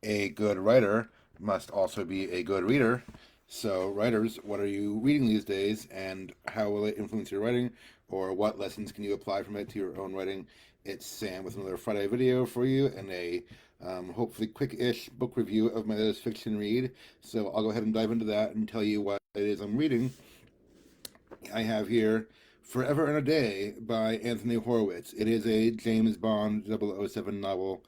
A good writer must also be a good reader. So, writers, what are you reading these days, and how will it influence your writing, or what lessons can you apply from it to your own writing? It's Sam with another Friday video for you and a hopefully quick-ish book review of my latest fiction read. So, I'll go ahead and dive into that and tell you what it is I'm reading. I have here Forever and a Day by Anthony Horowitz. It is a James Bond 007 novel.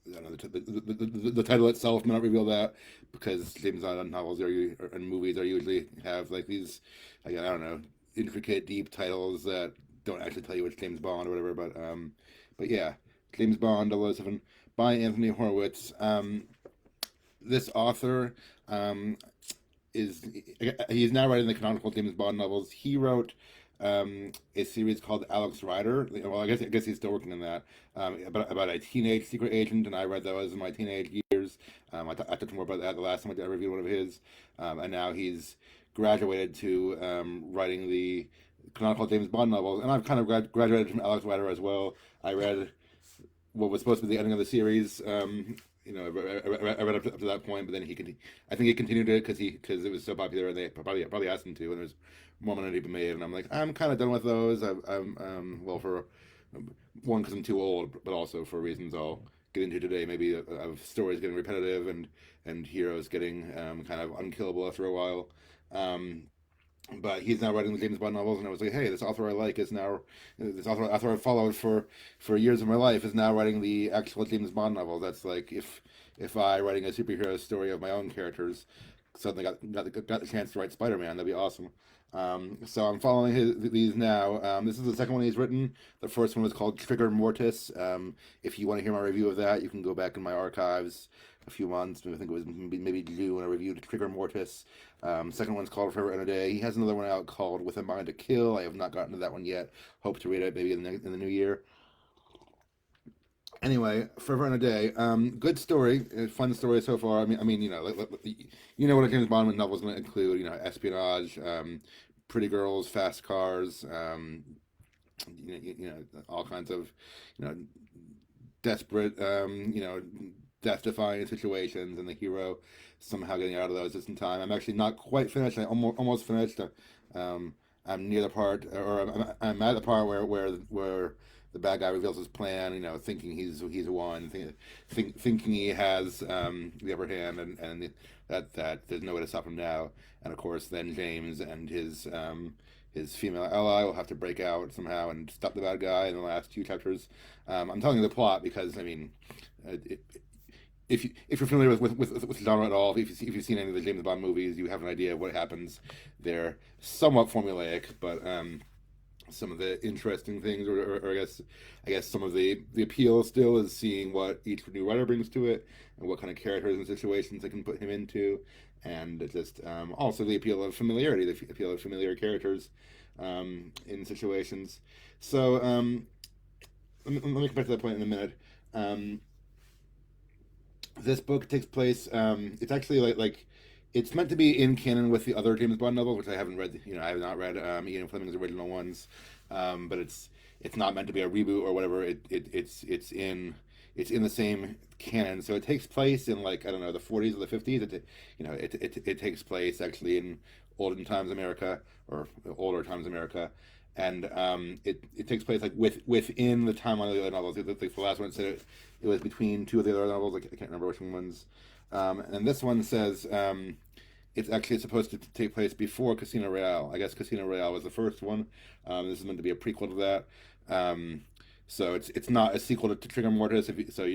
I don't know, the title itself may not reveal that because James Bond novels and movies are usually have like these, like, I don't know, intricate, deep titles that don't actually tell you it's James Bond or whatever. But yeah, James Bond 007 by Anthony Horowitz. This author um, is he's now writing the canonical James Bond novels. He wrote a series called Alex Rider. Well, I guess he's still working on that. About a teenage secret agent, and I read those in my teenage years. I talked more about that the last time I reviewed one of his, and now he's graduated to writing the canonical James Bond novels, and I've kind of graduated from Alex Rider as well. I read what was supposed to be the ending of the series. I read up to that point, but then I think he continued it because it was so popular, and they probably asked him to, and there's more money to be made. And I'm like, I'm kind of done with those. I'm well, for one, because I'm too old, but also for reasons I'll get into today. Maybe of stories getting repetitive and heroes getting kind of unkillable after a while. Um, but he's now writing the James Bond novels, and I was like, hey, this author I like is now this author I followed for years of my life is now writing the actual James Bond novel. That's like if I writing a superhero story of my own characters suddenly got the chance to write Spider Man, that'd be awesome. So I'm following these now. This is the second one he's written. The first one was called Trigger Mortis. If you want to hear my review of that, you can go back in my archives a few months. I think it was maybe June when I reviewed Trigger Mortis. Second one's called Forever and a Day. He has another one out called With a Mind to Kill. I have not gotten to that one yet. Hope to read it maybe in the new year. Anyway, Forever and a Day. Good story, fun story so far. You know what a James Bond novel is going to include. You know, espionage, pretty girls, fast cars. All kinds of, you know, desperate, death-defying situations, and the hero somehow getting out of those just in time. I'm actually not quite finished. I almost finished. I'm near the part, or I'm at the part where the bad guy reveals his plan. You know, thinking he's won, thinking he has the upper hand, and that there's no way to stop him now. And of course, then James and his female ally will have to break out somehow and stop the bad guy in the last two chapters. I'm telling you the plot because I mean, it, if you're familiar with the genre at all, if you've seen any of the James Bond movies, you have an idea of what happens. They're somewhat formulaic, but some of the interesting things, or I guess some of the appeal still is seeing what each new writer brings to it, and what kind of characters and situations they can put him into, and just also the appeal of familiarity, the appeal of familiar characters in situations. So let me come back to that point in a minute. Um, this book takes place. It's actually like it's meant to be in canon with the other James Bond novels, which I haven't read. I have not read Ian Fleming's original ones, but it's not meant to be a reboot or whatever. It's in the same canon, so it takes place in, like, I don't know, the 40s or the 50s. It takes place actually in olden times America, or older times America, and it takes place like within the timeline of the other novels. Like the last one said it was between two of the other novels. I can't remember which ones. And this one says it's actually supposed to take place before Casino Royale. I guess Casino Royale was the first one. This is meant to be a prequel to that. So it's not a sequel to Trigger Mortis.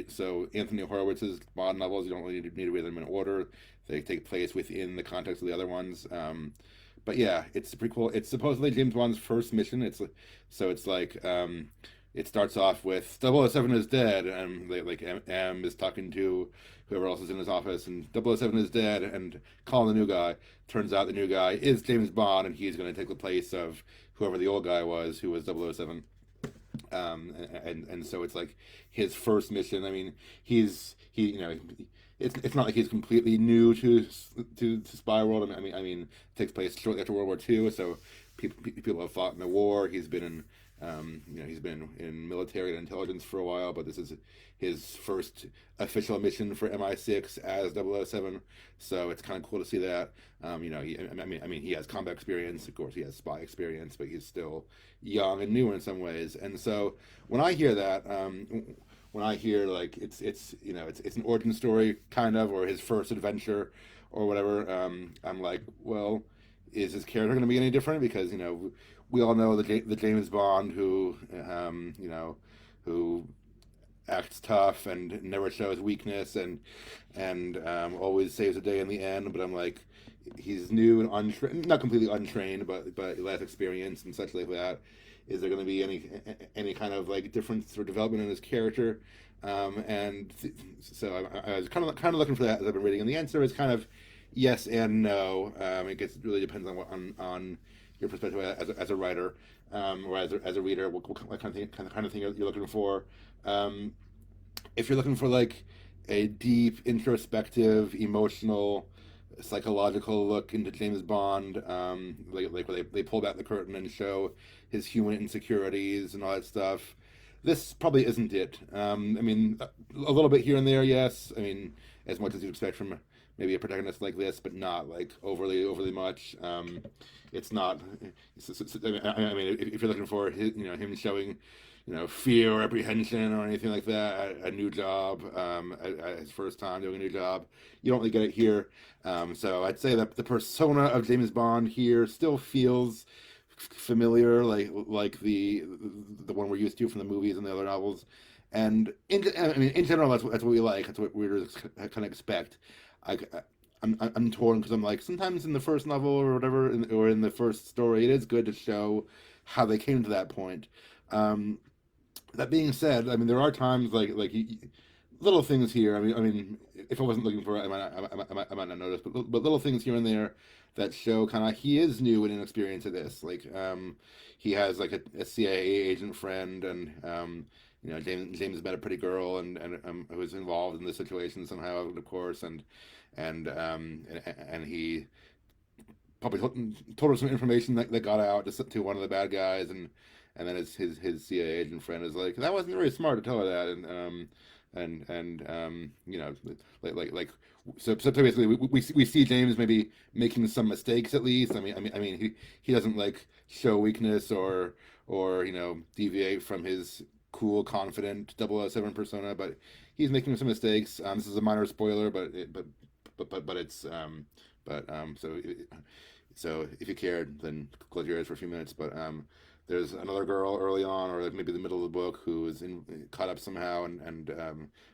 So Anthony Horowitz's Bond novels, you don't really need to read them in order. They take place within the context of the other ones. But yeah, it's a prequel. It's supposedly James Bond's first mission. It's like it starts off with 007 is dead, and M is talking to whoever else is in his office, and 007 is dead, and calling the new guy. Turns out the new guy is James Bond, and he's going to take the place of whoever the old guy was, who was 007. And so it's like his first mission. I mean, it's not like he's completely new to spy world. I mean, it takes place shortly after World War II, so people have fought in the war. He's been in He's been in military and intelligence for a while, but this is his first official mission for MI6 as 007. So it's kind of cool to see that. He has combat experience, of course, he has spy experience, but he's still young and new in some ways. And so when I hear that, when I hear like it's an origin story kind of, or his first adventure or whatever, I'm like, well, is his character going to be any different? Because we all know the James Bond who acts tough and never shows weakness and always saves the day in the end. But I'm like, he's new and not completely untrained, but less experience and such like that. Is there going to be any kind of like difference or development in his character? So I was kind of looking for that as I've been reading, and the answer is kind of yes and no. It really depends on your perspective as a writer, or as a reader, what kind of thing you're looking for. If you're looking for like a deep, introspective, emotional, psychological look into James Bond, like where they pull back the curtain and show his human insecurities and all that stuff. This probably isn't it. A little bit here and there, yes. As much as you'd expect from maybe a protagonist like this, but not like overly much. It's not. If you're looking for him showing, fear or apprehension or anything like that, a new job, his first time doing a new job, you don't really get it here. So I'd say that the persona of James Bond here still feels familiar, like the one we're used to from the movies and the other novels. And in general, that's what we like. That's what readers kind of expect. I, I'm torn because I'm like sometimes in the first novel or whatever, or in the first story, it is good to show how they came to that point. Um, that being said, there are times little things here. If I wasn't looking for it, I might not notice, but little things here and there that show kind of he is new and inexperienced at this. He has like a CIA agent friend, and James met a pretty girl and was involved in the situation somehow, of course, and he probably told her some information that got out to one of the bad guys, and then his CIA agent friend is like, that wasn't very smart to tell her that, and so basically we see James maybe making some mistakes at least. He doesn't like show weakness or deviate from his cool, confident 007 persona, but he's making some mistakes. This is a minor spoiler, but it's so if you cared, then close your eyes for a few minutes. But there's another girl early on, or like maybe the middle of the book, who is caught up somehow, and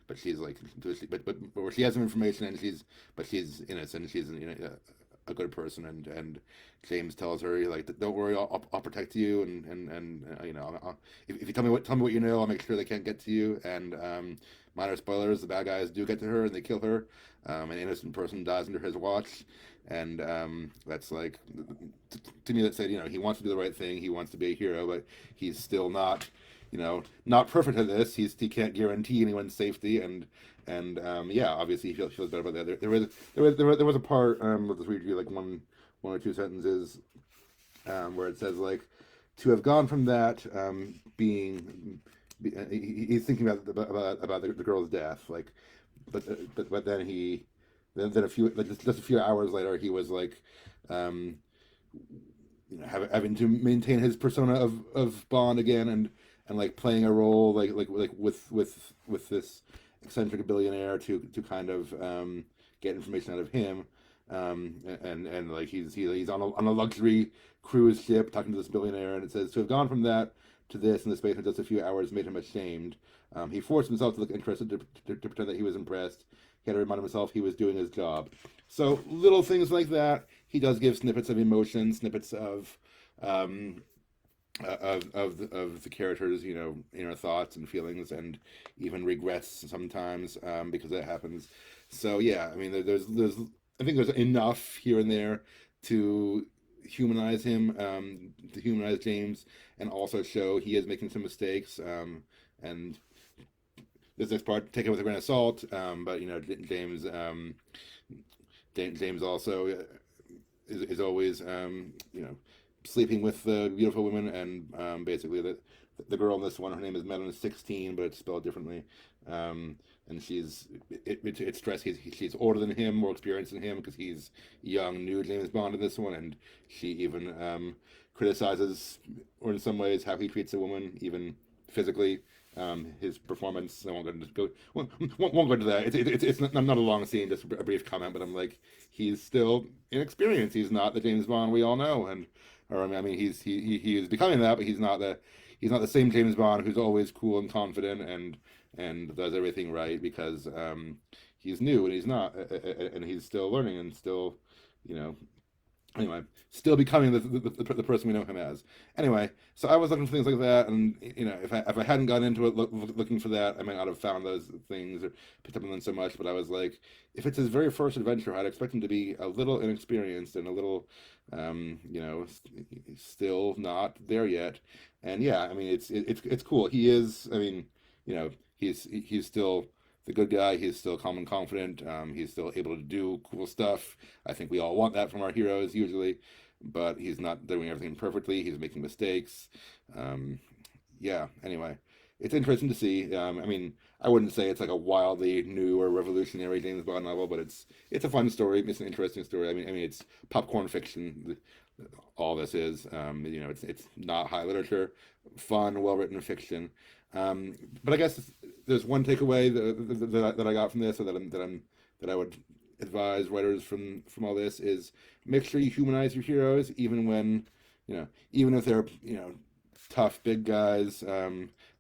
but she's like, but or she has some information, and she's innocent. She's a good person, and James tells her, like, don't worry, I'll protect you, and if you tell me what you know, I'll make sure they can't get to you. And minor spoilers, the bad guys do get to her and they kill her. An innocent person dies under his watch, and that's like, to me, that said, he wants to do the right thing, he wants to be a hero, but he's still not, not perfect at this. He can't guarantee anyone's safety, and yeah, obviously he feels better about that. There was a part, I'll just read you like one or two sentences, where it says like, to have gone from that, he's thinking about the girl's death, like, but then just a few hours later, he was like, having to maintain his persona of Bond again, and like playing a role like with this eccentric billionaire to kind of get information out of him, and like he's on a luxury cruise ship talking to this billionaire, and it says, to have gone from that to this in the space of just a few hours made him ashamed. He forced himself to look interested, to pretend that he was impressed. He had to remind himself he was doing his job. So little things like that. He does give snippets of emotion, snippets of the characters, inner thoughts and feelings, and even regrets sometimes, because that happens. So yeah, there's I think there's enough here and there to humanize him, to humanize James, and also show he is making some mistakes. And this next part, take it with a grain of salt. But James also is always sleeping with the beautiful women, and basically the girl in this one, her name is Madeline 16, but it's spelled differently. And it's stressed. She's older than him, more experienced than him because he's young, new James Bond in this one, and she even criticizes, or in some ways, how he treats a woman, even physically. His performance. I won't go into that. It's not a long scene, just a brief comment. But I'm like, he's still inexperienced. He's not the James Bond we all know, and or I mean, he is becoming that, but he's not the same James Bond who's always cool and confident and does everything right because he's new and he's not, and he's still learning and still, you know, anyway, still becoming the person we know him as. Anyway, so I was looking for things like that, and if I hadn't gone into it looking for that, I might not have found those things or picked up on them so much. But I was like, if it's his very first adventure, I'd expect him to be a little inexperienced and a little, still not there yet. And yeah, I mean, it's cool. He is. I mean, he's still the good guy. He's still calm and confident. He's still able to do cool stuff. I think we all want that from our heroes usually, but he's not doing everything perfectly. He's making mistakes. Yeah. Anyway, it's interesting to see. I mean, I wouldn't say it's like a wildly new or revolutionary James Bond novel, but it's a fun story. It's an interesting story. I mean, it's popcorn fiction. All this is. It's not high literature. Fun, well written fiction. But I guess there's one takeaway that I got from this, or that I would advise writers from all this is make sure you humanize your heroes, even if they're tough big guys,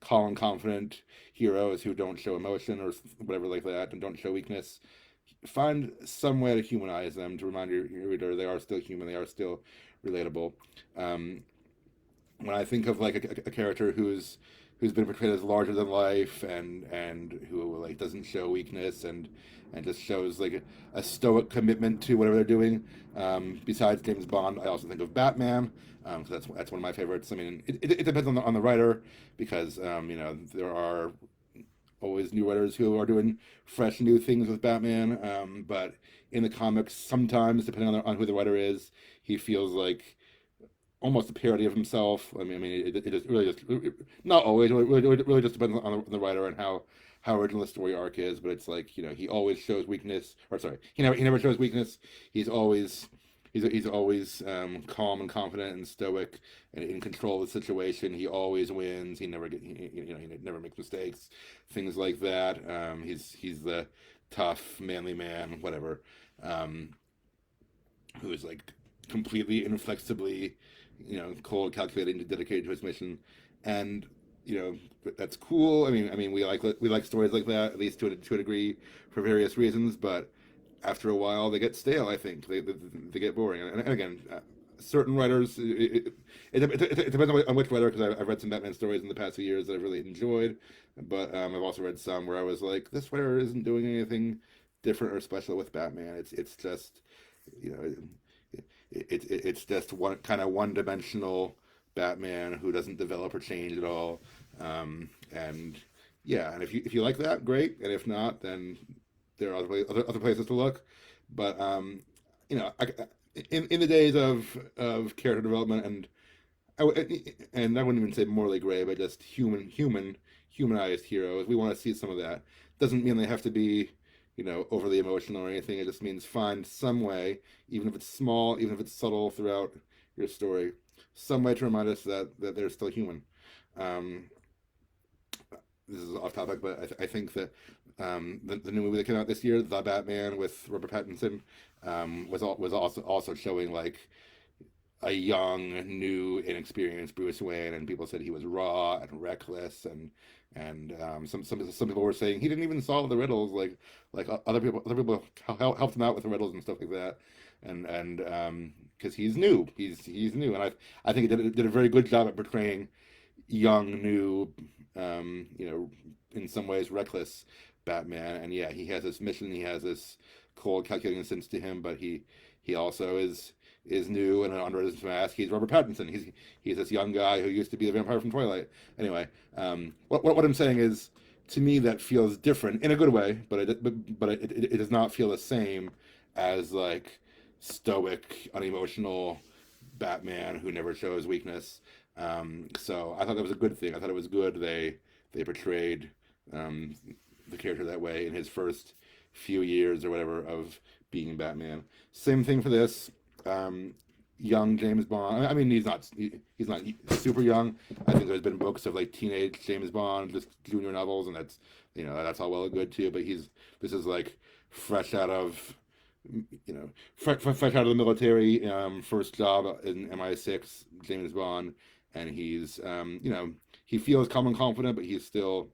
calm and confident heroes who don't show emotion or whatever like that and don't show weakness. Find some way to humanize them to remind your reader they are still human, they are still relatable. When I think of like a character who's been portrayed as larger than life and who like doesn't show weakness and just shows like a stoic commitment to whatever they're doing. Besides James Bond, I also think of Batman. That's one of my favorites. I mean, it depends on the writer because there are always new writers who are doing fresh new things with Batman. But in the comics, sometimes depending on who the writer is, he feels like almost a parody of himself. I mean, it really just not always. It really just depends on the writer and how original the story arc is. But it's like he always shows weakness. Or sorry, he never shows weakness. He's always calm and confident and stoic and in control of the situation. He always wins. He never he never makes mistakes. Things like that. He's the tough, manly man, whatever, who is like completely inflexibly cold, calculating, dedicated to his mission, and that's cool. I mean, we like stories like that, at least to a degree, for various reasons. But after a while, they get stale. I think they get boring. And again, certain writers, it depends on which writer. Because I've read some Batman stories in the past few years that I've really enjoyed, but I've also read some where I was like, this writer isn't doing anything different or special with Batman. It's just you know it's just one dimensional Batman who doesn't develop or change at all. And yeah, and if you like that, great. And if not, then there are other places to look. But in the days of character development and I wouldn't even say morally gray, but just humanized heroes, we want to see some of that. Doesn't mean they have to be overly emotional or anything. It just means find some way, even if it's small, even if it's subtle throughout your story, some way to remind us that they're still human. This is off topic, but I think that the new movie that came out this year, The Batman with Robert Pattinson, was also showing like a young, new, inexperienced Bruce Wayne, and people said he was raw and reckless, and some people were saying he didn't even solve the riddles, like other people helped him out with the riddles and stuff like that, and because he's new, he's new, and I think he did a very good job at portraying young, new, in some ways reckless Batman. And yeah, he has this mission, he has this cold, calculating sense to him, but he also is new, and under his mask, he's Robert Pattinson. He's this young guy who used to be the vampire from Twilight. Anyway, what I'm saying is, to me, that feels different in a good way, but it does not feel the same as like stoic, unemotional Batman who never shows weakness. So I thought that was a good thing. I thought it was good they portrayed um, the character that way in his first few years or whatever of being Batman. Same thing for this. Um, Young James Bond. I mean, he's not super young. I think there's been books of like teenage James Bond, just junior novels, and that's that's all well and good too. But this is like fresh out of fresh out of the military, first job in MI6, James Bond, and he's he feels calm and confident, but he's still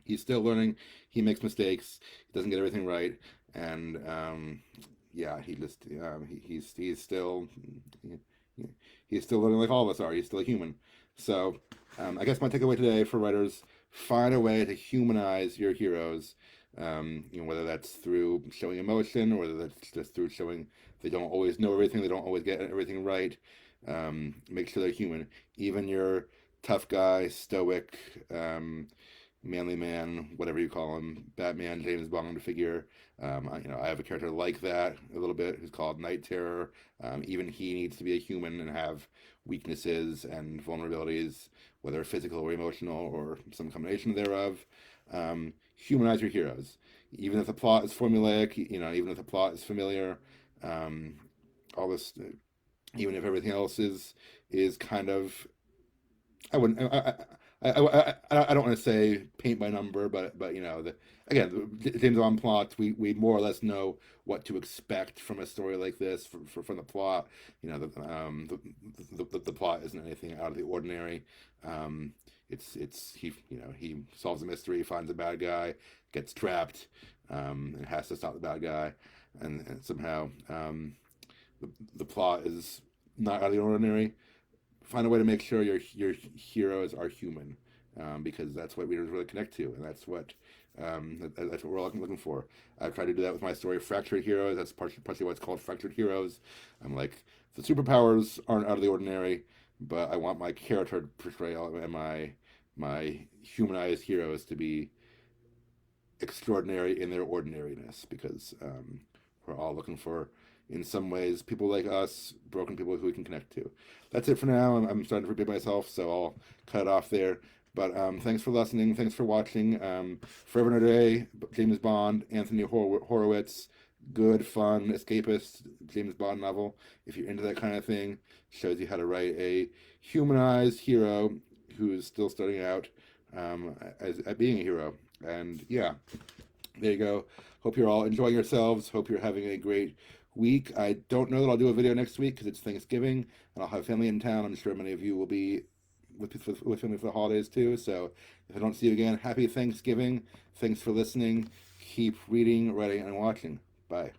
learning. He makes mistakes. He doesn't get everything right, and yeah, he's still he's still learning like all of us are. He's still a human. So I guess my takeaway today for writers: find a way to humanize your heroes. Whether that's through showing emotion, or whether that's just through showing they don't always know everything, they don't always get everything right. Make sure they're human. Even your tough guy, stoic, manly man, whatever you call him, Batman, James Bond figure. I have a character like that a little bit who's called Night Terror. Even he needs to be a human and have weaknesses and vulnerabilities, whether physical or emotional or some combination thereof. Humanize your heroes, even if the plot is formulaic. Even if the plot is familiar. All this, even if everything else is kind of, I wouldn't. I don't want to say paint by number, but again, the James Bond plots, we more or less know what to expect from a story like this from the plot. The plot isn't anything out of the ordinary. It's he solves a mystery, finds a bad guy, gets trapped, and has to stop the bad guy, and somehow the plot is not out of the ordinary. Find a way to make sure your heroes are human, because that's what readers really connect to, and that's what we're all looking for. I've tried to do that with my story, Fractured Heroes. That's partially why it's called Fractured Heroes. I'm like, the superpowers aren't out of the ordinary, but I want my character portrayal and my humanized heroes to be extraordinary in their ordinariness, because we're all looking for, in some ways, people like us, broken people who we can connect to. That's it for now. I'm starting to repeat myself, so I'll cut it off there. But thanks for listening. Thanks for watching. Forever and a Day, James Bond, Anthony Horowitz. Good, fun, escapist James Bond novel. If you're into that kind of thing, shows you how to write a humanized hero who is still starting out at being a hero. And yeah, there you go. Hope you're all enjoying yourselves. Hope you're having a great week. I don't know that I'll do a video next week because it's Thanksgiving and I'll have family in town. I'm sure many of you will be with family for the holidays too. So if I don't see you again, happy Thanksgiving. Thanks for listening. Keep reading, writing, and watching. Bye.